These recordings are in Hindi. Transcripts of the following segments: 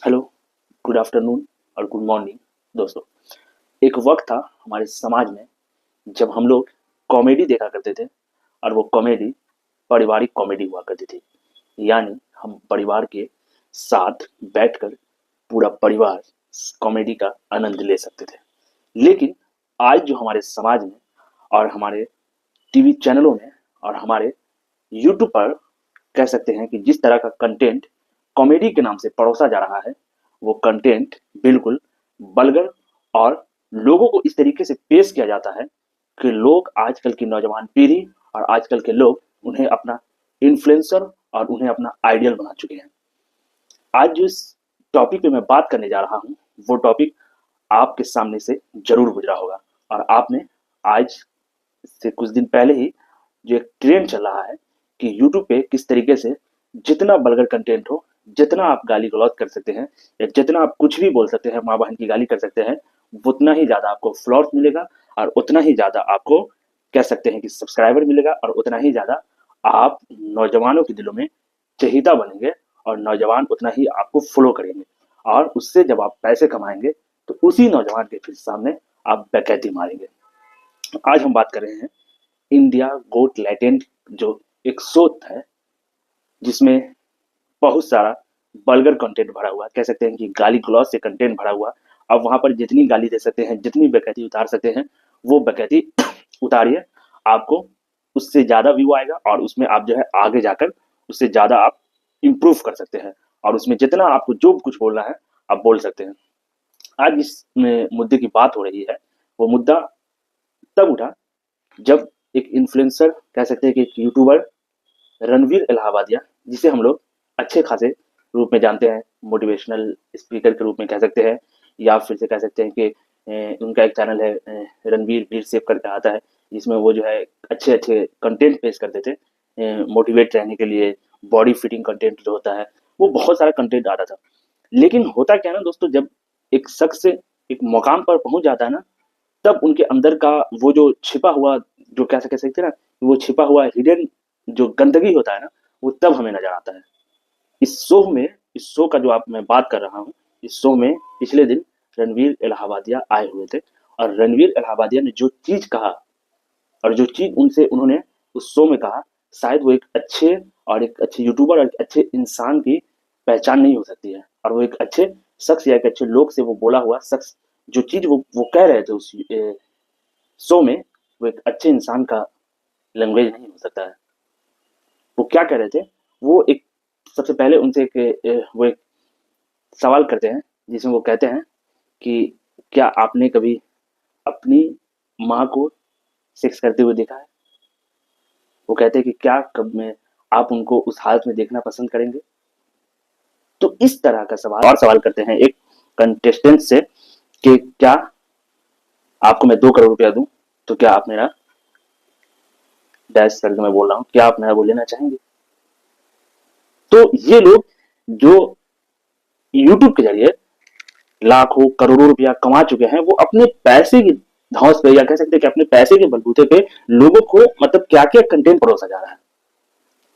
हेलो, गुड आफ्टरनून और गुड मॉर्निंग दोस्तों। एक वक्त था हमारे समाज में जब हम लोग कॉमेडी देखा करते थे और वो कॉमेडी पारिवारिक कॉमेडी हुआ करती थी। यानी हम परिवार के साथ बैठकर पूरा परिवार कॉमेडी का आनंद ले सकते थे। लेकिन आज जो हमारे समाज में और हमारे टीवी चैनलों में और हमारे यूट्यूब पर कह सकते हैं कि जिस तरह का कंटेंट कॉमेडी के नाम से परोसा जा रहा है, वो कंटेंट बिल्कुल वल्गर और लोगों को इस तरीके से पेश किया जाता है कि लोग आजकल की नौजवान पीढ़ी और आजकल के लोग उन्हें अपना इन्फ्लुएंसर और उन्हें अपना आइडियल बना चुके हैं। आज जिस टॉपिक पे मैं बात करने जा रहा हूँ, वो टॉपिक आपके सामने से जरूर गुजरा होगा और आपने आज से कुछ दिन पहले ही जो एक ट्रेंड चल रहा है कि यूट्यूब पे किस तरीके से जितना वल्गर कंटेंट हो, जितना आप गाली गलौज कर सकते हैं या जितना आप कुछ भी बोल सकते हैं, माँ बहन की गाली कर सकते हैं, उतना ही ज्यादा आपको फ्लॉर्स मिलेगा और उतना ही ज्यादा आपको कह सकते हैं कि सब्सक्राइबर मिलेगा और उतना ही ज्यादा आप नौजवानों के दिलों में चहीता बनेंगे और नौजवान उतना ही आपको फॉलो करेंगे और उससे जब आप पैसे कमाएंगे तो उसी नौजवान के फिर सामने आप डकैती मारेंगे। आज हम बात कर रहे हैं इंडिया गोट लैटेंट, जो एक शो है जिसमें बहुत सारा वल्गर कंटेंट भरा हुआ है, कह सकते हैं कि गाली गलौज से कंटेंट भरा हुआ। अब वहां पर जितनी गाली दे सकते हैं, जितनी बेकैती उतार सकते हैं, वो बेकैती उतारिए। आपको उससे ज्यादा व्यू आएगा और उसमें आप जो है आगे जाकर उससे ज्यादा आप इम्प्रूव कर सकते हैं और उसमें जितना आपको जो कुछ बोलना है आप बोल सकते हैं। आज इस मुद्दे की बात हो रही है, वो मुद्दा तब उठा जब एक इन्फ्लुएंसर, कह सकते हैं कि एक यूट्यूबर रणवीर इलाहाबादिया, जिसे हम लोग अच्छे खासे रूप में जानते हैं, मोटिवेशनल स्पीकर के रूप में कह सकते हैं, या फिर से कह सकते हैं कि उनका एक चैनल है रणवीर वीर सेव करके आता है, जिसमें वो जो है अच्छे अच्छे कंटेंट पेश करते थे मोटिवेट रहने के लिए। बॉडी फिटिंग कंटेंट जो होता है, वो बहुत सारा कंटेंट आता था। लेकिन होता क्या है ना दोस्तों, जब एक शख्स एक मुकाम पर पहुंच जाता है ना, तब उनके अंदर का वो जो छिपा हुआ, जो कैसे कह सकते हैं ना, वो छिपा हुआ हिडन जो गंदगी होता है ना, वो तब हमें नजर आता है। इस शो में, इस शो का जो आप मैं बात कर रहा हूँ, इस शो में पिछले दिन रणवीर इलाहाबादिया आए हुए थे और रणवीर इलाहाबादिया ने जो चीज कहा और जो चीज उनसे उन्होंने उस शो में कहा, शायद वो एक अच्छे यूट्यूबर और एक अच्छे इंसान की पहचान नहीं हो सकती है। और वो एक अच्छे शख्स या एक अच्छे लोग से वो बोला हुआ शख्स, जो चीज वो कह रहे थे उस शो में, वो एक अच्छे इंसान का लैंग्वेज नहीं हो सकता है। वो क्या कह रहे थे, वो एक सबसे पहले उनसे वो एक सवाल करते हैं जिसमें वो कहते हैं कि क्या आपने कभी अपनी माँ को सेक्स करते हुए देखा है। वो कहते हैं कि क्या कब में आप उनको उस हालत में देखना पसंद करेंगे। तो इस तरह का सवाल और सवाल करते हैं एक कंटेस्टेंट से कि क्या आपको मैं 2 करोड़ रुपया दूं तो क्या आप मेरा डैश करके मैं बोल रहा हूँ, क्या आप मेरा वो लेना चाहेंगे। तो ये लोग जो यूट्यूब के जरिए लाखों करोड़ों रुपया कमा चुके हैं, वो अपने पैसे की धौंस पे, या कह सकते हैं कि अपने पैसे के बलबूते पे लोगों को मतलब क्या क्या कंटेंट परोसा जा रहा है।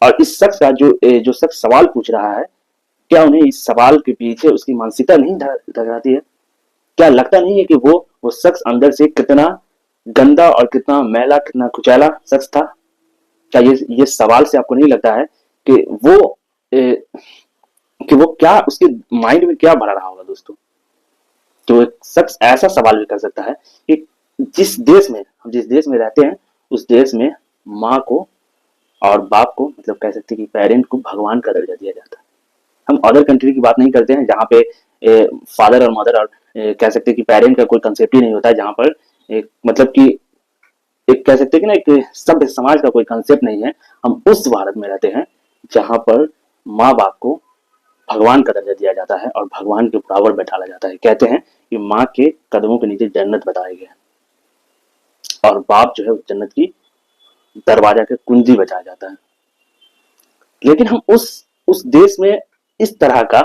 और इस शख्स का जो शख्स सवाल पूछ रहा है, क्या उन्हें इस सवाल के पीछे उसकी मानसिकता नहीं डगराती है? क्या लगता नहीं है कि वो शख्स अंदर से कितना गंदा और कितना मैला, कितना कुचैला शख्स था? क्या ये सवाल से आपको नहीं लगता है कि ए, वो क्या, उसके माइंड में क्या भरा रहा होगा दोस्तों? तो एक शख्स ऐसा सवाल भी कर सकता है कि जिस देश में रहते हैं, उस देश में माँ को और बाप को, मतलब कह सकते हैं कि पेरेंट को भगवान का दर्जा दिया जाता है। हम अदर कंट्री की बात नहीं करते हैं जहाँ पे फादर और मदर और कह सकते हैं कि पेरेंट का कोई कंसेप्ट ही नहीं होता है, जहाँ पर मतलब कि एक कह सकते हैं कि ना एक सभ्य समाज का कोई कंसेप्ट नहीं है। हम उस भारत में रहते हैं जहाँ पर माँ बाप को भगवान का दर्जा दिया जाता है और भगवान के बराबर बैठाला जाता है। कहते हैं कि माँ के कदमों के नीचे जन्नत बताया गया है और बाप जो है उस जन्नत की दरवाजा के कुंजी बचाया जाता है। लेकिन हम उस देश में इस तरह का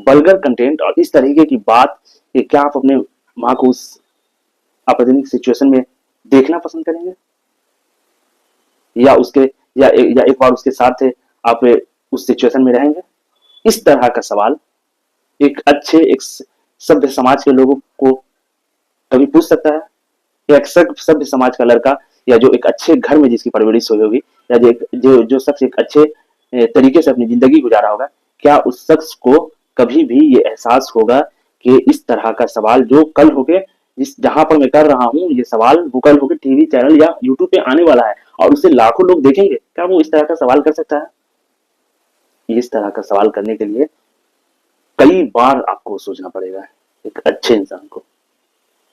वल्गर कंटेंट और इस तरीके की बात कि क्या आप अपने माँ को उस आपत्तिजनक सिचुएशन में देखना पसंद करेंगे, या उसके या एक बार उसके साथ आप उस सिचुएशन में रहेंगे? इस तरह का सवाल एक अच्छे एक सभ्य समाज के लोगों को कभी पूछ सकता है? एक सभ्य समाज का लड़का, या जो एक अच्छे घर में जिसकी परवरिश हुई होगी, या जो शख्स एक अच्छे तरीके से अपनी जिंदगी गुजारा होगा, क्या उस शख्स को कभी भी ये एहसास होगा कि इस तरह का सवाल जो कल होके जिस जहां पर मैं कर रहा हूँ, ये सवाल वो कल होके टीवी चैनल या यूट्यूब पे आने वाला है और उसे लाखों लोग देखेंगे, क्या वो इस तरह का सवाल कर सकता है? इस तरह का सवाल करने के लिए कई बार आपको सोचना पड़ेगा। एक अच्छे इंसान को,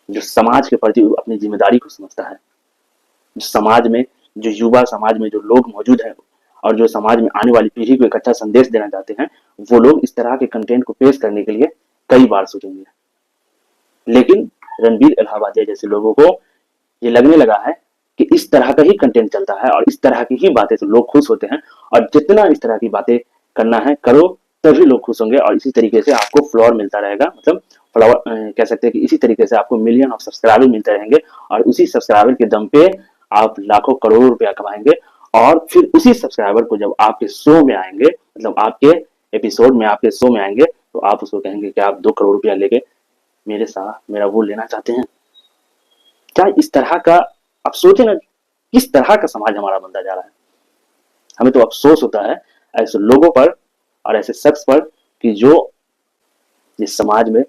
जो समाज के प्रति अपनी जिम्मेदारी को समझता है, जो समाज में, जो युवा समाज में जो लोग मौजूद हैं और जो समाज में आने वाली पीढ़ी को एक अच्छा संदेश देना चाहते हैं, वो लोग इस तरह के कंटेंट को पेश करने के लिए कई बार सोचेंगे। लेकिन रणबीर इलाहाबादिया जैसे लोगों को ये लगने लगा है कि इस तरह का ही कंटेंट चलता है और इस तरह की ही बातें से लोग खुश होते हैं, और जितना इस तरह की बातें करना है करो, तभी लोग खुश होंगे और इसी तरीके से आपको फ्लोर मिलता रहेगा, मतलब फ्लावर कह सकते हैं कि इसी तरीके से आपको मिलियन ऑफ सब्सक्राइबर मिलते रहेंगे और उसी सब्सक्राइबर के दम पे आप लाखों करोड़ों रुपया कमाएंगे। और फिर उसी सब्सक्राइबर को जब आपके शो में आएंगे, मतलब आपके एपिसोड में, आपके शो में आएंगे, तो आप उसको कहेंगे कि आप 2 करोड़ रुपया लेके मेरे साथ मेरा वो लेना चाहते हैं। क्या इस तरह का, आप सोचे ना किस तरह का समाज हमारा बनता जा रहा है। हमें तो अफसोस होता है ऐसे लोगों पर और ऐसे शख्स पर कि जो इस समाज में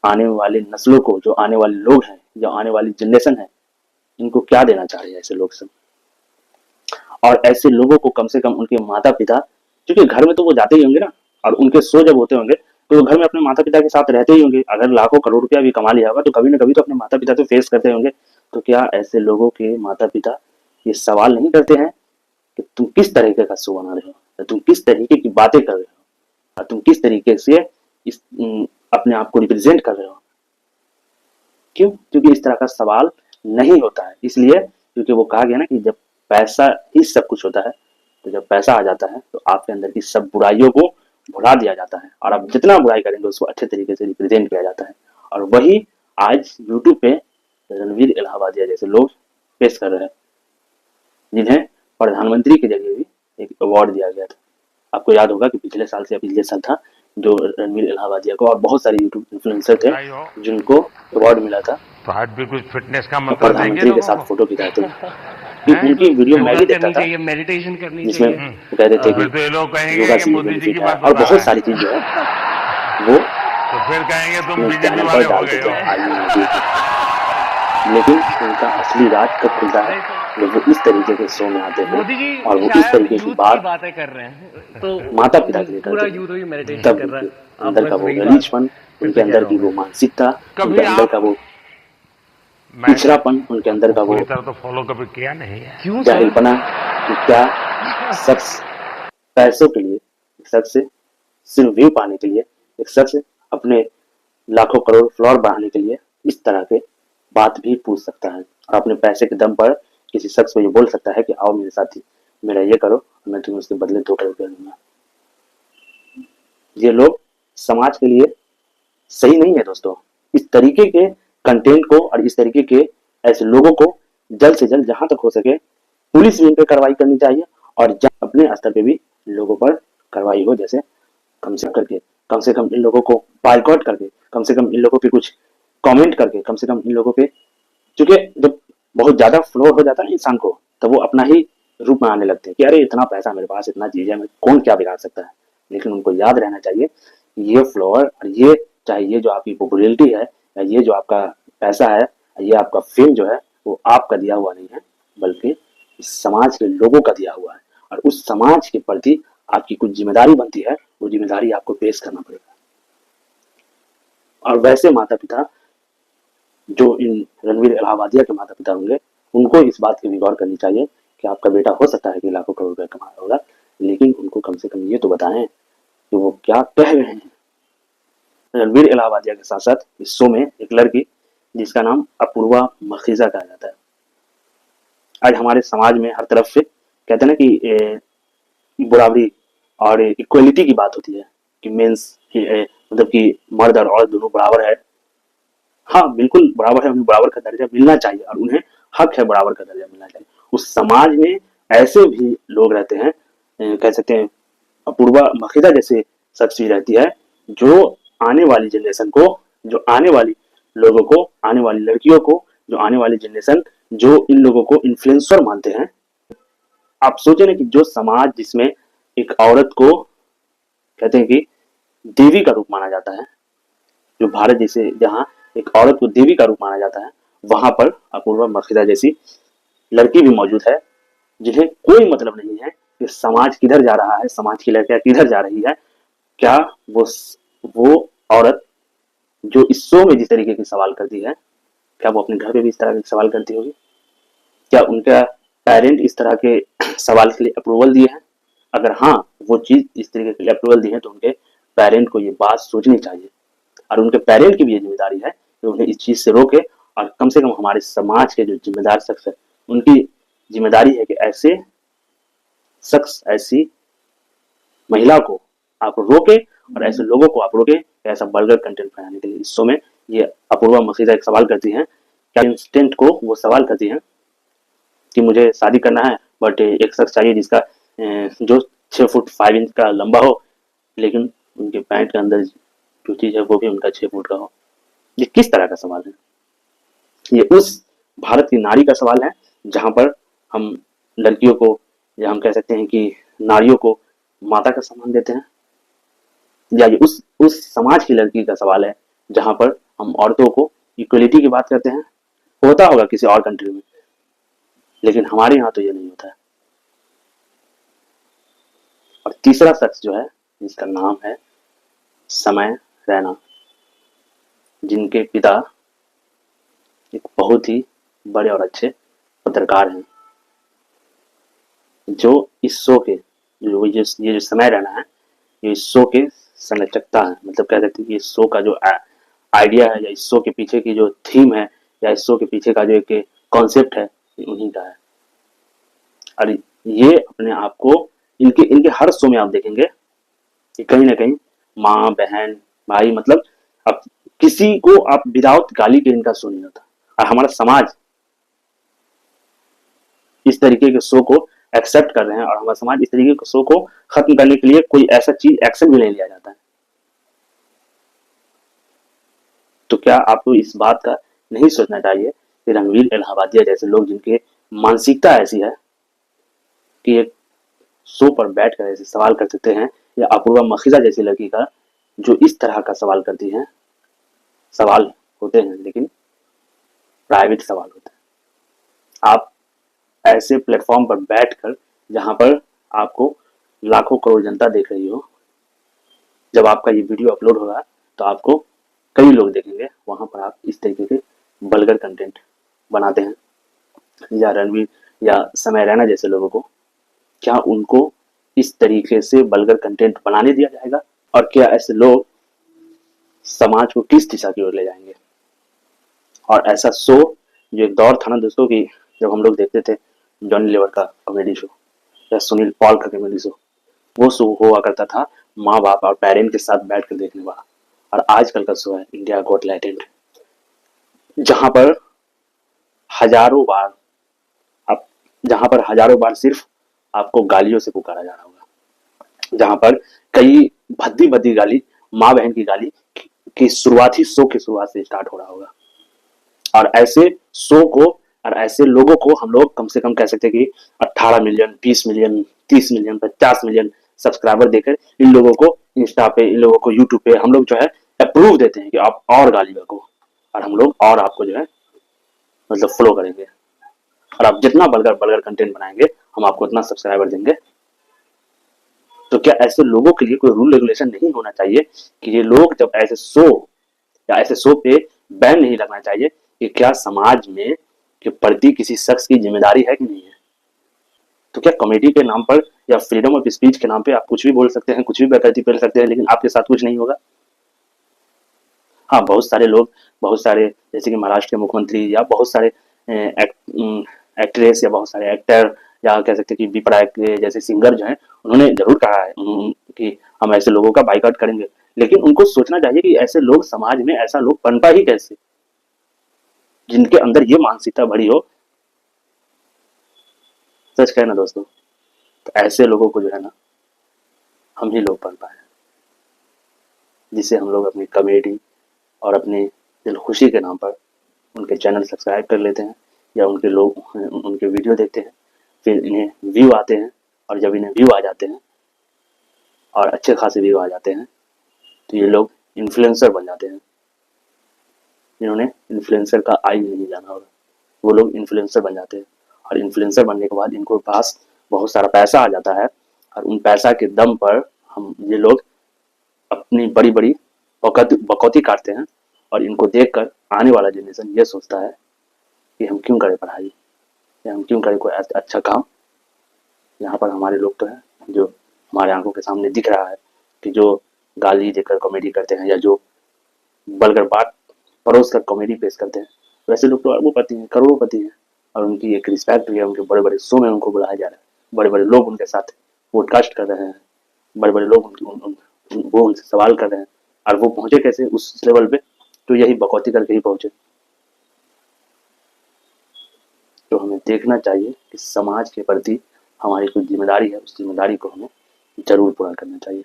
आने वाली नस्लों को, जो आने वाले लोग हैं, जो आने वाली जनरेशन है, इनको क्या देना चाह रहे हैं ऐसे लोग सब। और ऐसे लोगों को कम से कम उनके माता पिता, क्योंकि घर में तो वो जाते ही होंगे ना, और उनके शो जब होते होंगे तो वो घर में अपने माता पिता के साथ रहते ही होंगे। अगर लाखों करोड़ रुपया भी कमा लिया होगा तो कभी ना कभी तो अपने माता पिता तो फेस करते होंगे। तो क्या ऐसे लोगों के माता पिता ये सवाल नहीं करते हैं कि तुम किस तरीके का शो बना रहे हो, तुम किस तरीके की बातें कर रहे हो, और तुम किस तरीके से इस अपने आप को रिप्रेजेंट कर रहे हो? क्यों? क्योंकि इस तरह का सवाल नहीं होता है। इसलिए क्योंकि वो कहा गया ना कि जब पैसा ही सब कुछ होता है, तो जब पैसा आ जाता है तो आपके अंदर की सब बुराइयों को भुला दिया जाता है और आप जितना बुराई करेंगे उसको अच्छे तरीके से रिप्रेजेंट किया जाता है। और वही आज यूट्यूब पे रणवीर इलाहाबादिया जैसे लोग पेश कर रहे हैं, जिन्हें प्रधानमंत्री के जरिए भी एक अवार्ड दिया गया था। आपको याद होगा कि पिछले साल से या पिछले साल था, जो रणवीर इलाहाबादिया को और बहुत सारे यूट्यूब इन्फ्लुएंसर थे जिनको अवार्ड मिला था, तो आज भी कुछ फिटनेस का मंत्र प्रधानमंत्री के साथ फोटो खिंचाए थे। उनकी वीडियो मैं भी देखता था, मेडिटेशन करनी जिसमें चाहिए। वो कहते थे कि तो ये लोग कहेंगे योगा कि से मोदी जी की बेनिफिट है बात और बता बहुत रहा सारी है, चीज जो है वो तो फिर कहेंगे तुम अपने बीजेपी चैनल वाले पर हो डालते गए थे हो। आईएम मोदी की। लेकिन उनका असली राज कब खुलता है जब वो इस तरीके के शो में आते हैं मोदी जी और वो इस शायद तरीके की यूथ की बात बातें कर रहे हैं, तो माता पिता के लिए पूरा करते हैं। यूथ ही मेडिटेशन तब कर रहा उनके है। आप अंदर का बस वो वही बात गलीजपन, फिर उनके से कह अंदर रहे की होंगे। वो मानसिकता, कभी उनके अंदर का आप वो मैं पिछड़ापन, उनके अंदर का वो पूरी तरह तो फॉलो कभी किया नहीं है। क्यों सर? जाहिलपना कि क्या शख्स पैसों के लिए, एक शख्स से सिर्फ व्यू पाने के लिए, एक शख्स अपने लाखों करोड़ फ्लोर बढ़ाने के लिए इस तरह के बात भी पूछ सकता है और अपने पैसे के दम पर किसी शख्स को ये बोल सकता है कि आओ मेरे साथी, मेरा ये करो, मैं तुम्हें उसके बदले 2 करोड़ रुपया दूंगा। ये लोग समाज के लिए सही नहीं है दोस्तों। इस तरीके के कंटेंट को और इस तरीके के ऐसे लोगों को जल्द से जल्द जहां तक हो सके पुलिस भी इन पर कार्रवाई करनी चाहिए और अपने स्तर पे भी लोगों पर कार्रवाई हो। जैसे कम से कम इन लोगों को बाइकआउट करके, कम से कम इन लोगों पे कुछ कमेंट करके, कम से कम इन लोगों पे, क्योंकि जब बहुत ज्यादा फ्लोर हो जाता है इंसान को तब वो अपना ही रूप में आने लगते हैं कि अरे इतना पैसा मेरे पास, इतना चीज है, मैं कौन क्या बिगाड़ सकता है। लेकिन उनको याद रहना चाहिए ये फ्लोर और ये, चाहे ये जो आपकी पॉपुलैरिटी है या ये जो आपका पैसा है, ये आपका फेम जो है, वो आपका दिया हुआ नहीं है, बल्कि इस समाज के लोगों का दिया हुआ है। और उस समाज के प्रति आपकी कुछ जिम्मेदारी बनती है, वो जिम्मेदारी आपको पेश करना पड़ेगा। और वैसे माता पिता जो इन रणवीर इलाहाबादिया के माता पिता होंगे, उनको इस बात की भी गौर करनी चाहिए कि आपका बेटा हो सकता है कि लाखों करोड़ रुपया कमा रहा होगा, लेकिन उनको कम से कम ये तो बताएं कि वो क्या कह रहे हैं। रणवीर इलाहाबादिया के साथ साथ इस शो में एक लड़की जिसका नाम अपूर्वा मखीजा कहा जाता है। आज हमारे समाज में हर तरफ से कहते हैं ना कि बराबरी और इक्वलिटी की बात होती है कि मेंस मतलब कि मर्द और औरत दोनों बराबर है। हाँ बिल्कुल बराबर है, उन्हें बराबर का दर्जा मिलना चाहिए और उन्हें हक है बराबर का दर्जा मिलना चाहिए। उस समाज में ऐसे भी लोग रहते हैं, कह सकते हैं अपूर्वा मखीजा जैसे शख्स भी रहती है, जो आने वाली जनरेशन को, जो आने वाली लोगों को, आने वाली लड़कियों को, जो आने वाली जनरेशन जो इन लोगों को इन्फ्लुएंसर मानते हैं, आप सोचे ना कि जो समाज जिसमें एक औरत को कहते हैं कि देवी का रूप माना जाता है, जो भारत जैसे जहाँ एक औरत को देवी का रूप माना जाता है, वहां पर अपूर्वा मखीजा जैसी लड़की भी मौजूद है जिन्हें कोई मतलब नहीं है कि समाज किधर जा रहा है, समाज की लड़कियां किधर जा रही है। क्या वो औरत जो इस शो में जिस तरीके की सवाल करती है, क्या वो अपने घर पे भी इस तरह के सवाल करती होगी? क्या उनका पेरेंट इस तरह के सवाल के लिए अप्रूवल दिए हैं? अगर हाँ, वो चीज इस तरीके के लिए अप्रूवल दी है तो उनके पेरेंट को ये बात सोचनी चाहिए और उनके पेरेंट की भी ये जिम्मेदारी है कि उन्हें इस चीज से रोके और कम से कम हमारे समाज के जो जिम्मेदार शख्स है उनकी जिम्मेदारी है कि ऐसे शख्स, ऐसी महिला को आप रोके और ऐसे लोगों को आप रोके ऐसा बर्गर कंटेंट बनाने के लिए। इस शो में ये अपूर्वा मखीजा एक सवाल करती हैं, क्या इंस्टेंट को वो सवाल करती हैं कि मुझे शादी करना है बट एक शख्स चाहिए जिसका जो 6 फुट 5 इंच का लंबा हो, लेकिन उनके पैंट के अंदर जो चीज है वो भी उनका 6 फुट का हो। ये किस तरह का सवाल है? ये उस भारत की नारी का सवाल है जहां पर हम लड़कियों को, या हम कह सकते हैं कि नारियों को माता का सम्मान देते हैं, या ये उस समाज की लड़की का सवाल है जहां पर हम औरतों को इक्वलिटी की बात करते हैं। होता होगा किसी और कंट्री में, लेकिन हमारे यहाँ तो ये नहीं होता है। और तीसरा शख्स जो है जिसका नाम है समय रैना, जिनके पिता एक बहुत ही बड़े और अच्छे पत्रकार हैं, जो इस शो के ये जो समय रैना है, ये इस शो के संरचकता है। मतलब कह सकते हैं कि इस शो का जो आइडिया है, या इस शो के पीछे की जो थीम है, या इस शो के पीछे का जो एक कॉन्सेप्ट है, उन्हीं का है। और ये अपने आप को इनके इनके हर शो में आप देखेंगे कि कहीं ना कहीं माँ, बहन, भाई, मतलब अब किसी को आप विदाउट गाली के इनका शो नहीं होता। और हमारा समाज इस तरीके के शो को एक्सेप्ट कर रहे हैं और हमारा समाज इस तरीके के शो को खत्म करने के लिए कोई ऐसा चीज एक्शन भी नहीं लिया जाता है। तो क्या आपको इस बात का नहीं सोचना चाहिए कि रणवीर इलाहाबादिया जैसे लोग, जिनके मानसिकता ऐसी है कि एक शो पर बैठ कर ऐसे सवाल कर सकते हैं, या अपूर्वा मखीजा जैसी लड़की का जो इस तरह का सवाल करती हैं, सवाल होते हैं लेकिन प्राइवेट सवाल होते हैं। आप ऐसे प्लेटफॉर्म पर बैठकर, जहां पर आपको लाखों करोड़ जनता देख रही हो, जब आपका ये वीडियो अपलोड होगा तो आपको कई लोग देखेंगे, वहां पर आप इस तरीके के वल्गर कंटेंट बनाते हैं। या रणवीर या समय रैना जैसे लोगों को, क्या उनको इस तरीके से वल्गर कंटेंट बनाने दिया जाएगा? और क्या ऐसे लोग समाज को किस दिशा की ओर ले जाएंगे? और ऐसा शो, जो एक दौर था ना दोस्तों की, जब हम लोग देखते थे जॉनी लीवर का कॉमेडी शो या सुनील पॉल का कॉमेडी शो, वो शो हुआ करता था माँ बाप और पेरेंट के साथ बैठ कर देखने वाला। और आजकल का शो है इंडिया गॉट टैलेंट, जहां पर हजारों बार आप जहां पर हजारों बार सिर्फ आपको गालियों से पुकारा जा रहा होगा, जहां पर कई भद्दी भद्दी गाली, माँ बहन की गाली की शुरुआत ही शो की शुरुआत से स्टार्ट हो रहा होगा। और ऐसे शो को और ऐसे लोगों को हम लोग कम से कम कह सकते हैं कि 18 million, 20 million, 30 million, 50 million subscriber देकर इन लोगों को इंस्टा पे, इन लोगों को यूट्यूब पे हम लोग जो है अप्रूव देते हैं कि आप और गाली बको, और हम लोग और आपको जो है मतलब फॉलो करेंगे, और आप जितना बल्गर बल्गर कंटेंट बनाएंगे हम आपको उतना सब्सक्राइबर देंगे। तो क्या ऐसे लोगों के लिए कोई रूल रेगुलेशन नहीं होना चाहिए कि ये लोग जब ऐसे शो या ऐसे शो पे बैन नहीं लगना चाहिए कि क्या समाज में के प्रति किसी शख्स की जिम्मेदारी है कि नहीं है? तो क्या कॉमेडी के नाम पर या फ्रीडम ऑफ स्पीच के नाम पे आप कुछ भी बोल सकते हैं, कुछ भी बेकर्ती कर सकते हैं, लेकिन आपके साथ कुछ नहीं होगा? हाँ, बहुत सारे लोग, बहुत सारे जैसे कि महाराष्ट्र के मुख्यमंत्री, या बहुत सारे एक्ट्रेस, या बहुत सारे एक्टर, या कह सकते हैं कि बी प्राक जैसे सिंगर जो हैं, उन्होंने जरूर कहा है कि हम ऐसे लोगों का बाइकआउट करेंगे। लेकिन उनको सोचना चाहिए कि ऐसे लोग समाज में, ऐसा लोग पनपा ही कैसे, जिनके अंदर ये मानसिकता भरी हो। सच कहे ना दोस्तों, तो ऐसे लोगों को जो है ना, हम ही लोग पनपाए। जिससे हम लोग अपनी कॉमेडी और अपने दिल खुशी के नाम पर उनके चैनल सब्सक्राइब कर लेते हैं या उनके वीडियो देखते हैं, फिर इन्हें व्यू आते हैं, और जब इन्हें व्यू आ जाते हैं और अच्छे खासे व्यू आ जाते हैं तो ये लोग इन्फ्लुएंसर बन जाते हैं। जिन्होंने इन्फ्लुएंसर का आई नहीं जाना होगा, वो लोग इन्फ्लुएंसर बन जाते हैं, और इन्फ्लुएंसर बनने के बाद इनको पास बहुत सारा पैसा आ जाता है, और उन पैसा के दम पर ये लोग अपनी बड़ी बड़ी बकौती काटते हैं। और इनको देखकर आने वाला जनरेशन ये सोचता है कि हम क्यों करें पढ़ाई, या हम क्यों करें कोई अच्छा काम। यहाँ पर हमारे लोग तो हैं जो हमारे आंखों के सामने दिख रहा है कि जो गाली देकर कॉमेडी करते हैं, या जो बलगर बात परोस कर कॉमेडी पेश करते हैं, वैसे लोग तो अरबोपति हैं, करोड़पति हैं, और उनकी एक रिस्पेक्ट भी है। उनके बड़े बड़े शो में उनको बुलाया जा रहा है, बड़े बड़े लोग उनके साथ पॉडकास्ट कर रहे हैं, बड़े बड़े लोग वो उनसे सवाल कर रहे हैं, और वो पहुंचे कैसे उस लेवल पे, तो यही बकौती करके ही पहुंचे। तो हमें देखना चाहिए कि समाज के प्रति हमारी कोई जिम्मेदारी है, उस जिम्मेदारी को हमें जरूर पूरा करना चाहिए।